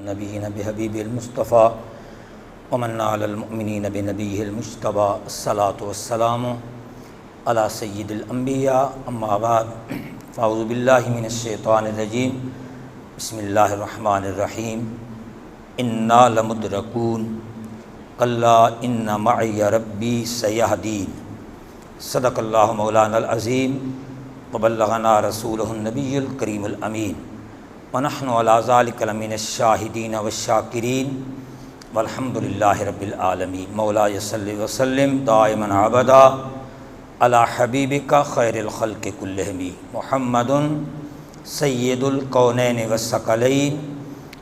نبینا بحبیب المصطفیٰ ومن علی المؤمنین بنبیہ المجتبیٰ الصلاۃ والسلام علی سید الانبیاء اما بعد فاعوذ باللہ من الشیطان الرجیم بسم اللہ الرحمن الرحیم انا لمدرکون کلا ان معی ربی سیہدین صدق اللہ مولانا العظیم وبلغنا رسولہ النبی الکریم الامین ونحن علی ذلک لمن الشاہدین والشاکرین والحمد للہ رب العالمین مولاي صلی وسلم دائما ابدا علی حبیبک خیر الخلق کلہم محمد سید الکونین والثقلین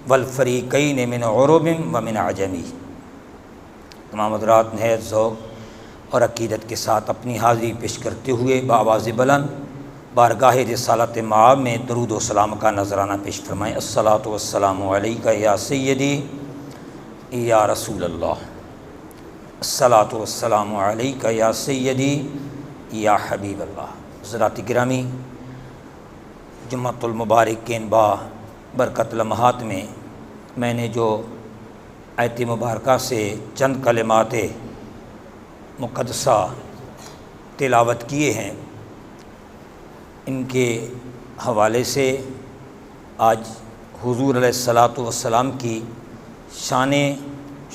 والفریقین من عرب ومن عجم۔ تمام حضرات نہایت ذوق اور عقیدت کے ساتھ اپنی حاضری پیش کرتے ہوئے بآواز بلند بارگاہ رسالت مآب میں درود و سلام کا نذرانہ پیش فرمائیں۔ الصلاۃ والسلام علیک یا سیدی یا رسول اللہ، الصلاۃ والسلام علیک یا سیدی یا حبیب اللہ۔ حضرات گرامی، جمعۃ المبارک کے ان با برکت لمحات میں نے جو آیت مبارکہ سے چند کلمات مقدسہ تلاوت کیے ہیں، ان کے حوالے سے آج حضور علیہ الصلاۃ والسلام کی شان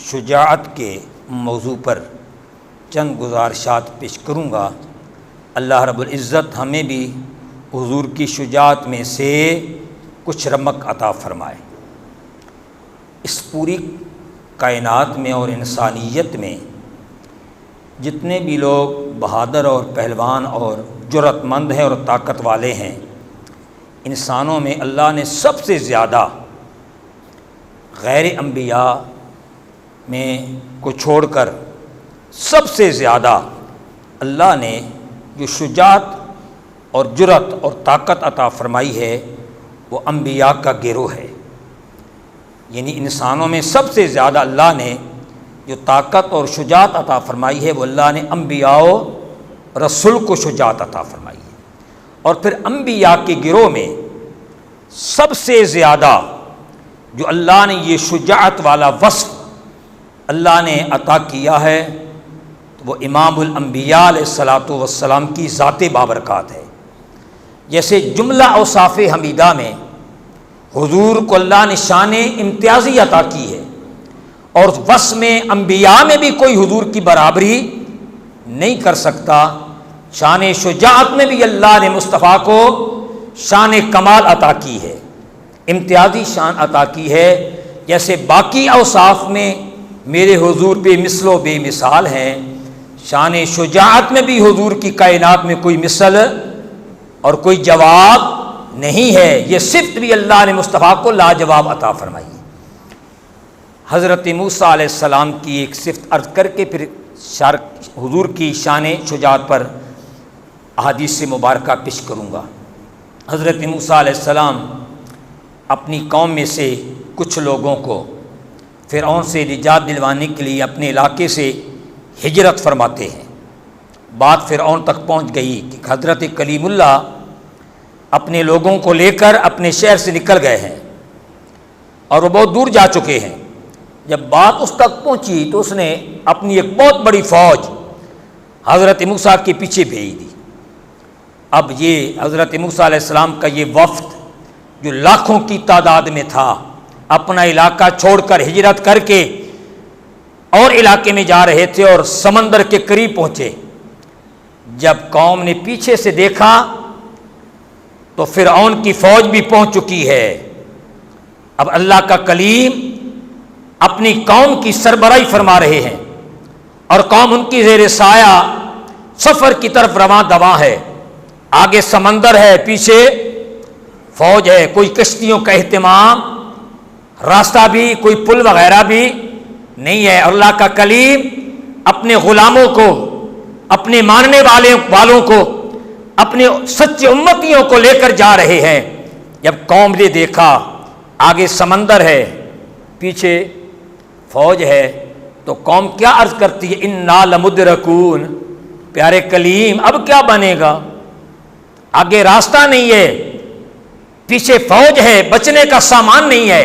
شجاعت کے موضوع پر چند گزارشات پیش کروں گا۔ اللہ رب العزت ہمیں بھی حضور کی شجاعت میں سے کچھ رمق عطا فرمائے۔ اس پوری کائنات میں اور انسانیت میں جتنے بھی لوگ بہادر اور پہلوان اور جرأت مند ہیں اور طاقت والے ہیں، انسانوں میں اللہ نے سب سے زیادہ غیر انبیاء میں کو چھوڑ کر سب سے زیادہ اللہ نے جو شجاعت اور جرأت اور طاقت عطا فرمائی ہے وہ انبیاء کا گروہ ہے۔ یعنی انسانوں میں سب سے زیادہ اللہ نے جو طاقت اور شجاعت عطا فرمائی ہے وہ اللہ نے انبیاء و رسول کو شجاعت عطا فرمائی ہے۔ اور پھر انبیاء کے گروہ میں سب سے زیادہ جو اللہ نے یہ شجاعت والا وصف اللہ نے عطا کیا ہے وہ امام الانبیاء علیہ الصلاۃ والسلام کی ذات بابرکات ہے۔ جیسے جملہ اوصاف حمیدہ میں حضور کو اللہ نے شان امتیازی عطا کی ہے، اور وصف میں انبیاء میں بھی کوئی حضور کی برابری نہیں کر سکتا، شان شجاعت میں بھی اللہ نے مصطفیٰ کو شان کمال عطا کی ہے، امتیازی شان عطا کی ہے۔ جیسے باقی اوصاف میں میرے حضور بے مثل و بے مثال ہیں، شان شجاعت میں بھی حضور کی کائنات میں کوئی مثل اور کوئی جواب نہیں ہے۔ یہ صفت بھی اللہ نے مصطفیٰ کو لاجواب عطا فرمائی۔ حضرت موسیٰ علیہ السلام کی ایک صفت عرض کر کے پھر حضور کی شان شجاعت پر احادیث مبارکہ پیش کروں گا۔ حضرت موسیٰ علیہ السلام اپنی قوم میں سے کچھ لوگوں کو فرعون سے نجات دلوانے کے لیے اپنے علاقے سے ہجرت فرماتے ہیں۔ بات فرعون تک پہنچ گئی کہ حضرت کلیم اللہ اپنے لوگوں کو لے کر اپنے شہر سے نکل گئے ہیں اور وہ بہت دور جا چکے ہیں۔ جب بات اس تک پہنچی تو اس نے اپنی ایک بہت بڑی فوج حضرت موسیٰ کے پیچھے بھیج دی۔ اب یہ حضرت موسیٰ علیہ السلام کا یہ وفد جو لاکھوں کی تعداد میں تھا، اپنا علاقہ چھوڑ کر ہجرت کر کے اور علاقے میں جا رہے تھے اور سمندر کے قریب پہنچے۔ جب قوم نے پیچھے سے دیکھا تو فرعون کی فوج بھی پہنچ چکی ہے۔ اب اللہ کا کلیم اپنی قوم کی سربراہی فرما رہے ہیں اور قوم ان کی زیر سایہ سفر کی طرف رواں دواں ہے۔ آگے سمندر ہے، پیچھے فوج ہے، کوئی کشتیوں کا اہتمام، راستہ بھی کوئی پل وغیرہ بھی نہیں ہے۔ اللہ کا کلیم اپنے غلاموں کو، اپنے ماننے والوں کو، اپنے سچے امتیوں کو لے کر جا رہے ہیں۔ جب قوم نے دیکھا آگے سمندر ہے، پیچھے فوج ہے، تو قوم کیا عرض کرتی ہے؟ انا لمدرکون، پیارے کلیم اب کیا بنے گا؟ آگے راستہ نہیں ہے، پیچھے فوج ہے، بچنے کا سامان نہیں ہے،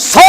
100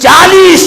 40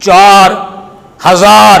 4000।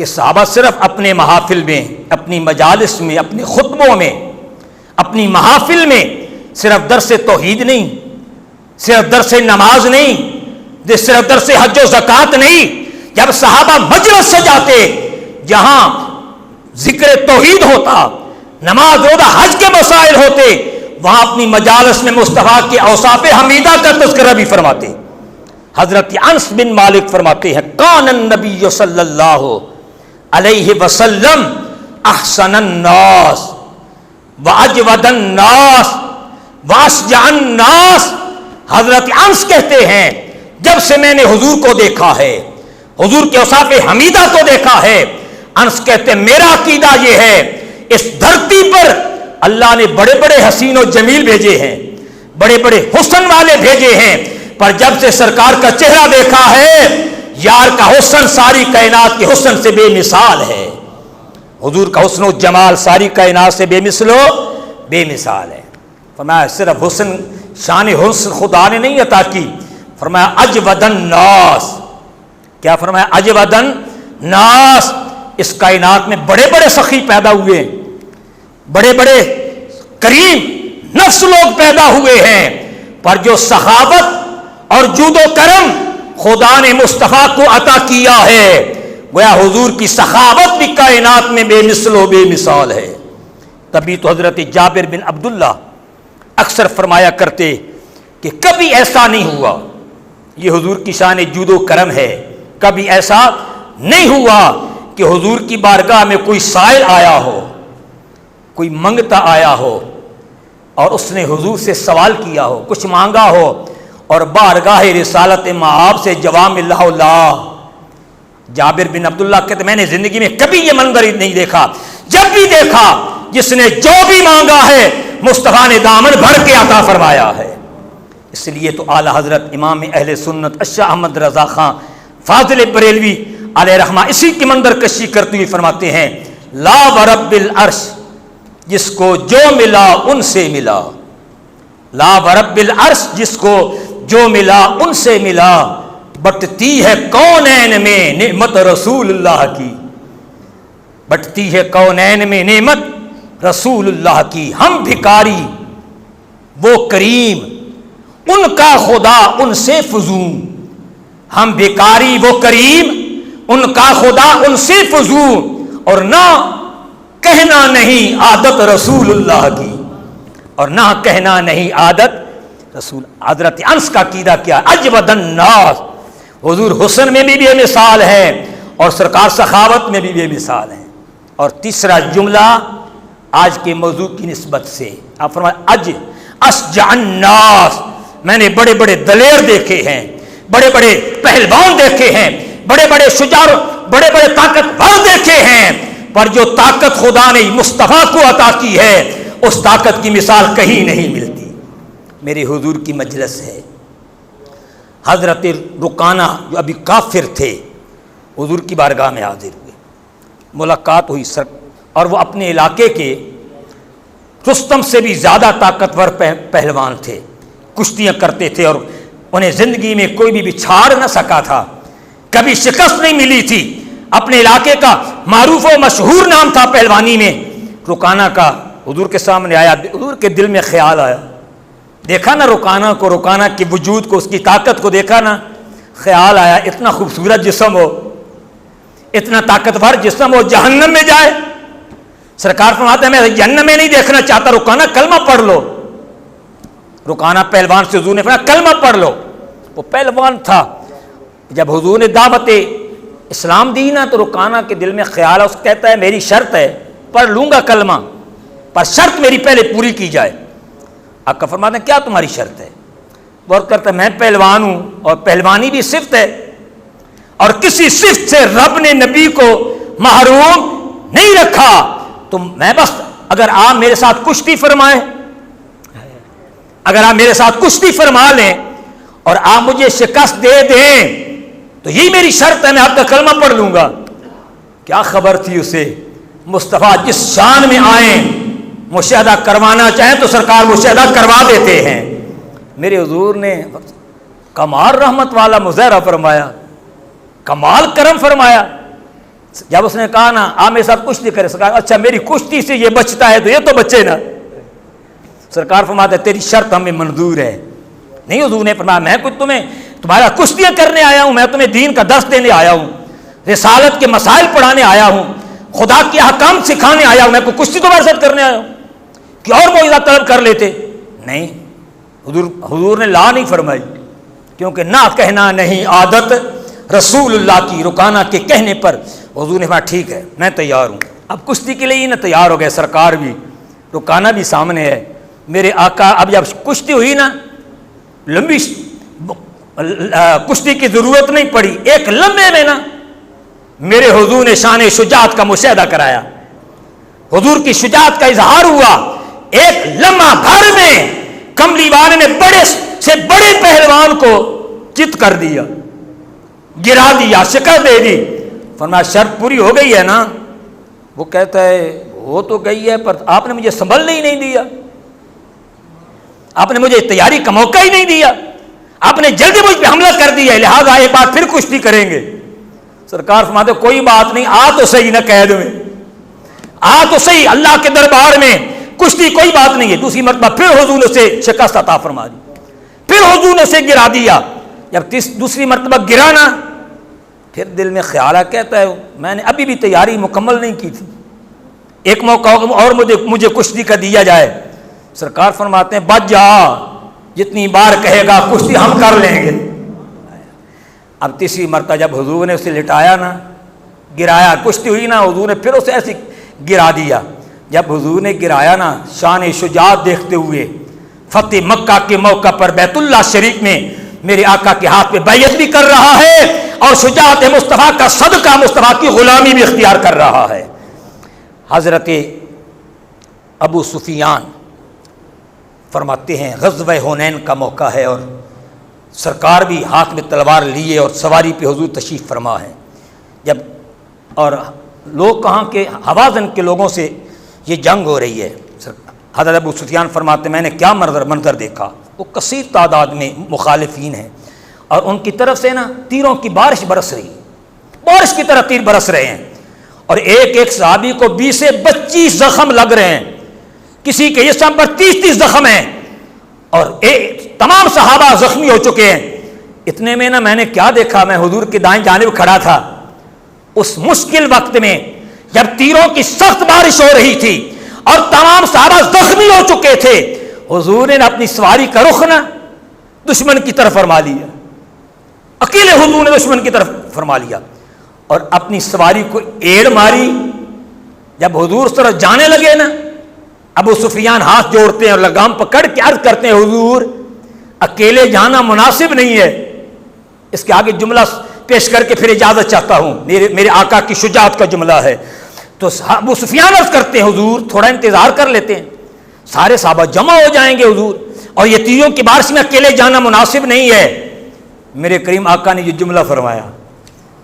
کہ صحابہ صرف اپنے محافل میں، اپنی مجالس میں، اپنے خطبوں میں، اپنی محافل میں صرف درس توحید نہیں، صرف درس نماز نہیں، صرف درس حج و زکوٰۃ نہیں، جب صحابہ مجلس سے جاتے جہاں ذکر توحید ہوتا، نماز روزہ حج کے مسائل ہوتے، وہاں اپنی مجالس میں مصطفیٰ کے اوصاف حمیدہ کا تذکرہ بھی فرماتے۔ حضرت انس بن مالک فرماتے ہیں کان النبی صلی اللہ علیہ وسلم احسن الناس واجود الناس واشجع الناس۔ حضرت انس کہتے ہیں جب سے میں نے حضور کو دیکھا ہے، حضور کے اوصاف حمیدہ کو دیکھا ہے، انس کہتے ہیں میرا عقیدہ یہ ہے اس دھرتی پر اللہ نے بڑے بڑے حسین و جمیل بھیجے ہیں، بڑے بڑے حسن والے بھیجے ہیں، پر جب سے سرکار کا چہرہ دیکھا ہے یار کا حسن ساری کائنات کے حسن سے بے مثال ہے۔ حضور کا حسن و جمال ساری کائنات سے بے مثل و بے مثال ہے۔ فرمایا صرف حسن، شان حسن خدا نے نہیں عطا کی، فرمایا اجود الناس، کیا فرمایا اجود الناس، اس کائنات میں بڑے بڑے سخی پیدا ہوئے ہیں، بڑے بڑے کریم نفس لوگ پیدا ہوئے ہیں، پر جو سخاوت اور جود و کرم خدا نے مصطفیٰ کو عطا کیا ہے، گویا حضور کی سخاوت بھی کائنات میں بے مثل و بے مثال ہے۔ تبھی تو حضرت جابر بن عبداللہ اکثر فرمایا کرتے کہ کبھی ایسا نہیں ہوا، یہ حضور کی شان جود و کرم ہے، کبھی ایسا نہیں ہوا کہ حضور کی بارگاہ میں کوئی سائل آیا ہو، کوئی منگتا آیا ہو اور اس نے حضور سے سوال کیا ہو، کچھ مانگا ہو اور بارگاہ رسالت مآب سے جواب ملا ہو لا۔ جابر بن عبداللہ کہتے میں نے زندگی میں کبھی یہ منظر نہیں دیکھا، جب بھی دیکھا جس نے جو بھی مانگا ہے مصطفیٰ نے دامن بھر کے عطا فرمایا ہے۔ اس لیے تو اعلیٰ حضرت امام اہل سنت اشاہ احمد رضا خان فاضل بریلوی علیہ رحمہ اسی کی منظر کشی کرتے ہوئے فرماتے ہیں لا ورب العرش، جس کو جو ملا ان سے ملا، لا ورب العرش، جس کو جو ملا ان سے ملا، بٹتی ہے کونین میں نعمت رسول اللہ کی، بٹتی ہے کونین میں نعمت رسول اللہ کی، ہم بھکاری وہ کریم ان کا خدا ان سے فزوں، ہم بھکاری وہ کریم ان کا خدا ان سے فزوں، اور نہ کہنا نہیں عادت رسول اللہ کی، اور نہ کہنا نہیں عادت رسول۔ حضرت انس کا عقیدہ کیا اجود الناس، حضور حسن میں بھی بے مثال ہے اور سرکار سخاوت میں بھی بے مثال ہے۔ اور تیسرا جملہ آج کے موضوع کی نسبت سے آپ فرمائیں اشجع الناس، میں نے بڑے بڑے دلیر دیکھے ہیں، بڑے بڑے پہلوان دیکھے ہیں، بڑے بڑے شجاع، بڑے بڑے طاقتور دیکھے ہیں، پر جو طاقت خدا نے مصطفیٰ کو عطا کی ہے اس طاقت کی مثال کہیں نہیں ملتی۔ میرے حضور کی مجلس ہے، حضرت رکانہ جو ابھی کافر تھے حضور کی بارگاہ میں حاضر ہوئے، ملاقات ہوئی اور وہ اپنے علاقے کے رستم سے بھی زیادہ طاقتور پہلوان تھے، کشتیاں کرتے تھے اور انہیں زندگی میں کوئی بھی چھاڑ نہ سکا تھا، کبھی شکست نہیں ملی تھی، اپنے علاقے کا معروف و مشہور نام تھا پہلوانی میں۔ رکانہ کا حضور کے سامنے آیا، حضور کے دل میں خیال آیا، دیکھا نا رکانہ کو، رکانہ کے وجود کو، اس کی طاقت کو دیکھا نا، خیال آیا اتنا خوبصورت جسم ہو، اتنا طاقتور جسم ہو، جہنم میں جائے۔ سرکار فرماتے ہیں میں جہنم میں نہیں دیکھنا چاہتا، رکانہ کلمہ پڑھ لو۔ رکانہ پہلوان سے حضور نے فرمایا کلمہ پڑھ لو، وہ پہلوان تھا۔ جب حضور نے دعوت اسلام دی نا تو رکانہ کے دل میں خیال ہے، اس کہتا ہے میری شرط ہے، پڑھ لوں گا کلمہ پر شرط میری پہلے پوری کی جائے۔ آقا فرماتے ہیں کیا تمہاری شرط ہے؟ غور کرتا ہے میں پہلوان ہوں اور پہلوانی بھی صفت ہے، اور کسی صفت سے رب نے نبی کو محروم نہیں رکھا، تو میں بس اگر آپ میرے ساتھ کشتی فرمائیں، اگر آپ میرے ساتھ کشتی فرما لیں اور آپ مجھے شکست دے دیں تو یہی میری شرط ہے، میں آپ کا کلمہ پڑھ لوں گا۔ کیا خبر تھی اسے، مصطفیٰ جس شان میں آئیں مشاہدہ کروانا چاہیں تو سرکار مشاہدہ کروا دیتے ہیں۔ میرے حضور نے کمال رحمت والا مظاہرہ فرمایا، کمال کرم فرمایا، جب اس نے کہا نا آپ میرے ساتھ کشتی کرے، سرکار اچھا میری کشتی سے یہ بچتا ہے تو یہ تو بچے نا. سرکار فرماتے تیری شرط ہمیں منظور ہے. نہیں حضور نے فرمایا میں کچھ تمہارا کشتیاں کرنے آیا ہوں، میں تمہیں دین کا درس دینے آیا ہوں، رسالت کے مسائل پڑھانے آیا ہوں، خدا کے احکام سکھانے آیا ہوں، میں کوئی کشتی تمہارے ساتھ کرنے آیا ہوں کہ اور معجزہ طلب کر لیتے. نہیں، حضور نے لا نہیں فرمائی، کیونکہ نہ کہنا نہیں عادت رسول اللہ کی. رکانا کے کہنے پر حضور نے فرمایا ٹھیک ہے میں تیار ہوں. اب کشتی کے لیے ہی نہ تیار ہو گئے، سرکار بھی، رکانا بھی سامنے ہے. میرے آقا اب جب کشتی ہوئی نا، لمبی کشتی کی ضرورت نہیں پڑی، ایک لمحے میں نا میرے حضور نے شان شجاعت کا مشاہدہ کرایا. حضور کی شجاعت کا اظہار ہوا. ایک لمحہ بھر میں کملی والے نے بڑے سے بڑے پہلوان کو چت کر دیا، گرا دیا، شکست دے دی. فرمایا شرط پوری ہو گئی ہے نا؟ وہ کہتا ہے ہو تو گئی ہے، پر آپ نے مجھے سنبھلنے ہی نہیں دیا، آپ نے مجھے تیاری کا موقع ہی نہیں دیا، آپ نے جلدی مجھ پہ حملہ کر دیا، لہٰذا ایک بار پھر کشتی کریں گے. سرکار فرماتے کوئی بات نہیں، آ تو صحیح نہ قید میں، آ تو صحیح اللہ کے دربار میں، کشتی کوئی بات نہیں ہے. دوسری مرتبہ پھر حضور نے اسے شکست عطا فرما دی، پھر حضور نے اسے گرا دیا. جب دوسری مرتبہ گرا نا، پھر دل میں خیال آ، کہتا ہے میں نے ابھی بھی تیاری مکمل نہیں کی تھی، ایک موقع اور مجھے کشتی کا دیا جائے. سرکار فرماتے ہیں بچ جا، جتنی بار کہے گا کشتی ہم کر لیں گے. اب تیسری مرتبہ جب حضور نے اسے لٹایا نا، گرایا، کشتی ہوئی نا، حضور نے پھر اسے ایسی گرا دیا. جب حضور نے گرایا نا، شان شجاعت دیکھتے ہوئے فتح مکہ کے موقع پر بیت اللہ شریف میں میرے آقا کے ہاتھ پہ بیعت بھی کر رہا ہے اور شجاعت مصطفیٰ کا صدقہ، مصطفیٰ کی غلامی بھی اختیار کر رہا ہے. حضرت ابو سفیان فرماتے ہیں غزوہ حنین کا موقع ہے اور سرکار بھی ہاتھ میں تلوار لیے اور سواری پہ حضور تشریف فرما ہے. جب اور لوگ کہاں کے حوازن کے لوگوں سے یہ جنگ ہو رہی ہے. حضرت ابو سفیان فرماتے میں نے کیا منظر دیکھا، وہ کثیر تعداد میں مخالفین ہیں اور ان کی طرف سے نا تیروں کی بارش برس رہی، بارش کی طرح تیر برس رہے ہیں اور ایک ایک صحابی کو 20 سے 25 زخم لگ رہے ہیں، کسی کے جسم پر 30 زخم ہیں اور تمام صحابہ زخمی ہو چکے ہیں. اتنے میں نا میں نے کیا دیکھا، میں حضور کی دائیں جانب کھڑا تھا. اس مشکل وقت میں جب تیروں کی سخت بارش ہو رہی تھی اور تمام صحابہ زخمی ہو چکے تھے، حضور نے اپنی سواری کا رخ نا دشمن کی طرف فرما لیا. اکیلے حضور نے دشمن کی طرف فرما لیا اور اپنی سواری کو ایڑ ماری. جب حضور اس طرف جانے لگے نا، ابو سفیان ہاتھ جوڑتے ہیں اور لگام پکڑ کے عرض کرتے ہیں حضور اکیلے جانا مناسب نہیں ہے. اس کے آگے جملہ پیش کر کے پھر اجازت چاہتا ہوں، میرے آقا کی شجاعت کا جملہ ہے. تو ابو سفیان عرض کرتے ہیں حضور تھوڑا انتظار کر لیتے ہیں، سارے صحابہ جمع ہو جائیں گے حضور، اور یہ تیروں کی بارش میں اکیلے جانا مناسب نہیں ہے. میرے کریم آقا نے یہ جملہ فرمایا.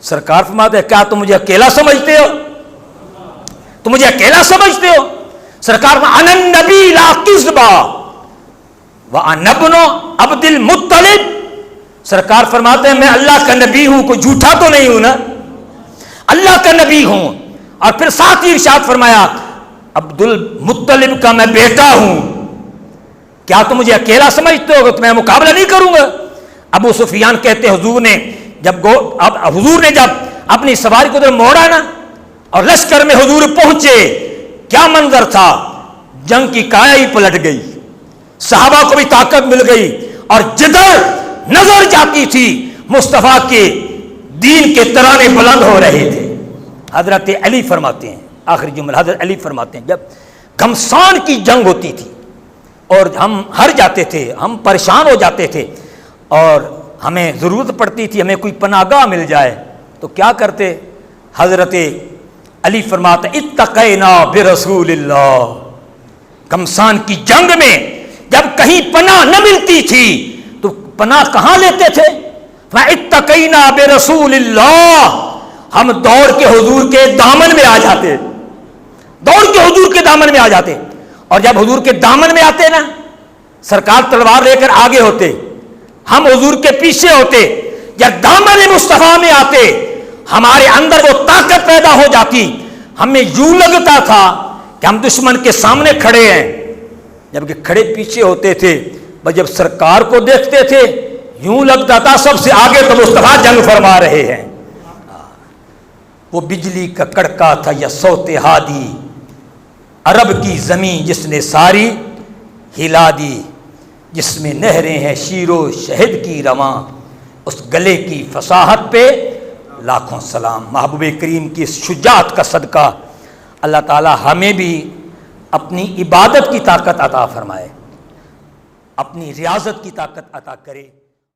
سرکار فرماتے ہیں کیا تم مجھے اکیلا سمجھتے ہو؟ تم مجھے اکیلا سمجھتے ہو؟ سرکار انا النبی لا کذبا وانا ابن عبد المطلب. سرکار فرماتے ہیں میں اللہ کا نبی ہوں، کوئی جھوٹا تو نہیں ہوں نا، اللہ کا نبی ہوں. اور پھر ساتھ ہی ارشاد فرمایا عبد المطلب کا میں بیٹا ہوں. کیا تم مجھے اکیلا سمجھتے ہو تو میں مقابلہ نہیں کروں گا؟ ابو سفیان کہتے حضور نے جب اپنی سواری کو ادھر موڑا نا اور لشکر میں حضور پہنچے، کیا منظر تھا، جنگ کی کایا ہی پلٹ گئی، صحابہ کو بھی طاقت مل گئی اور جدھر نظر جاتی تھی مصطفیٰ کے دین کے ترانے بلند ہو رہے تھے. حضرت علی فرماتے ہیں آخری جملہ، حضرت علی فرماتے ہیں جب گھمسان کی جنگ ہوتی تھی اور ہم ہر جاتے تھے، ہم پریشان ہو جاتے تھے اور ہمیں ضرورت پڑتی تھی ہمیں کوئی پناہ گاہ مل جائے تو کیا کرتے؟ حضرت علی فرماتے اتقینا برسول اللہ. گھمسان کی جنگ میں جب کہیں پناہ نہ ملتی تھی تو پناہ کہاں لیتے تھے؟ اتقینا برسول اللہ، ہم دوڑ کے حضور کے دامن میں آ جاتے، دوڑ کے حضور کے دامن میں آ جاتے. اور جب حضور کے دامن میں آتے نا، سرکار تلوار لے کر آگے ہوتے، ہم حضور کے پیچھے ہوتے. جب دامن مصطفیٰ میں آتے ہمارے اندر وہ طاقت پیدا ہو جاتی. ہمیں یوں لگتا تھا کہ ہم دشمن کے سامنے کھڑے ہیں، جبکہ کھڑے پیچھے ہوتے تھے. بس جب سرکار کو دیکھتے تھے یوں لگتا تھا سب سے آگے تو مصطفیٰ جنگ فرما رہے ہیں. وہ بجلی کا کڑکا تھا یا صوت ہادی، عرب کی زمین جس نے ساری ہلا دی، جس میں نہریں ہیں شیر و شہد کی رواں، اس گلے کی فصاحت پہ لاکھوں سلام. محبوب کریم کی شجاعت کا صدقہ اللہ تعالی ہمیں بھی اپنی عبادت کی طاقت عطا فرمائے، اپنی ریاضت کی طاقت عطا کرے.